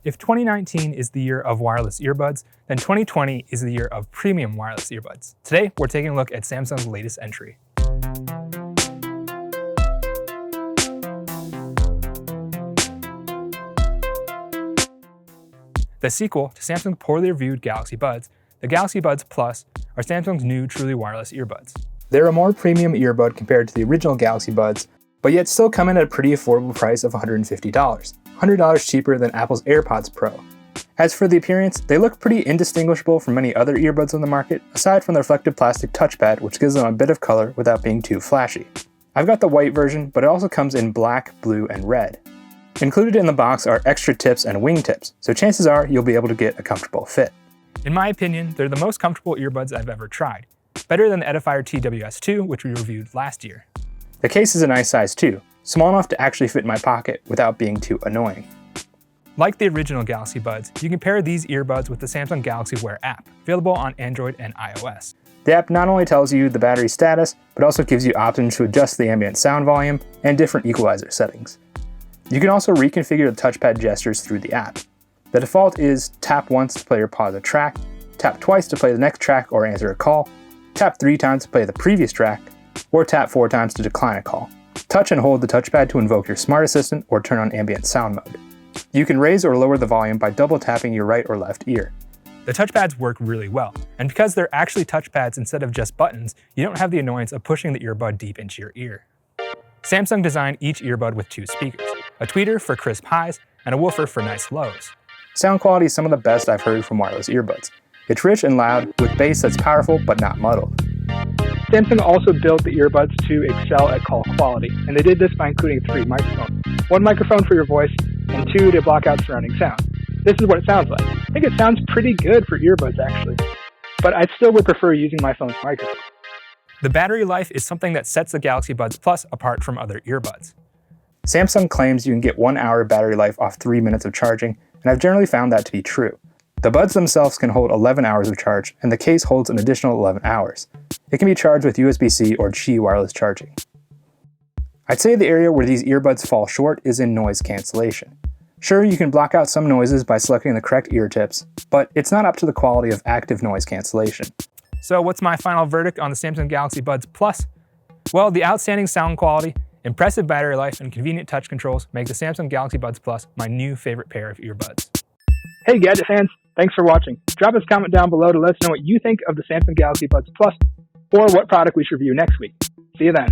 If 2019 is the year of wireless earbuds, then 2020 is the year of premium wireless earbuds. Today, we're taking a look at Samsung's latest entry. The sequel to Samsung's poorly reviewed Galaxy Buds, the Galaxy Buds Plus are Samsung's new truly wireless earbuds. They're a more premium earbud compared to the original Galaxy Buds, but yet still come in at a pretty affordable price of $150, $100 cheaper than Apple's AirPods Pro. As for the appearance, they look pretty indistinguishable from many other earbuds on the market, aside from the reflective plastic touchpad, which gives them a bit of color without being too flashy. I've got the white version, but it also comes in black, blue, and red. Included in the box are extra tips and wingtips, so chances are you'll be able to get a comfortable fit. In my opinion, they're the most comfortable earbuds I've ever tried. Better than the Edifier TWS2, which we reviewed last year. The case is a nice size too, small enough to actually fit in my pocket without being too annoying. Like the original Galaxy Buds, you can pair these earbuds with the Samsung Galaxy Wear app, available on Android and iOS. The app not only tells you the battery status, but also gives you options to adjust the ambient sound volume and different equalizer settings. You can also reconfigure the touchpad gestures through the app. The default is tap once to play or pause a track, tap twice to play the next track or answer a call, tap 3 times to play the previous track, or tap 4 times to decline a call. Touch and hold the touchpad to invoke your smart assistant or turn on ambient sound mode. You can raise or lower the volume by double tapping your right or left ear. The touchpads work really well, and because they're actually touchpads instead of just buttons, you don't have the annoyance of pushing the earbud deep into your ear. Samsung designed each earbud with 2 speakers, a tweeter for crisp highs and a woofer for nice lows. Sound quality is some of the best I've heard from wireless earbuds. It's rich and loud, with bass that's powerful but not muddled. Samsung also built the earbuds to excel at call quality, and they did this by including 3 microphones. 1 microphone for your voice, and 2 to block out surrounding sound. This is what it sounds like. I think it sounds pretty good for earbuds actually, but I still would prefer using my phone's microphone. The battery life is something that sets the Galaxy Buds Plus apart from other earbuds. Samsung claims you can get 1 hour battery life off 3 minutes of charging, and I've generally found that to be true. The buds themselves can hold 11 hours of charge, and the case holds an additional 11 hours. It can be charged with USB-C or Qi wireless charging. I'd say the area where these earbuds fall short is in noise cancellation. Sure, you can block out some noises by selecting the correct ear tips, but it's not up to the quality of active noise cancellation. So what's my final verdict on the Samsung Galaxy Buds Plus? Well, the outstanding sound quality, impressive battery life, and convenient touch controls make the Samsung Galaxy Buds Plus my new favorite pair of earbuds. Hey Gadget fans, thanks for watching. Drop us a comment down below to let us know what you think of the Samsung Galaxy Buds Plus, or what product we should review next week. See you then.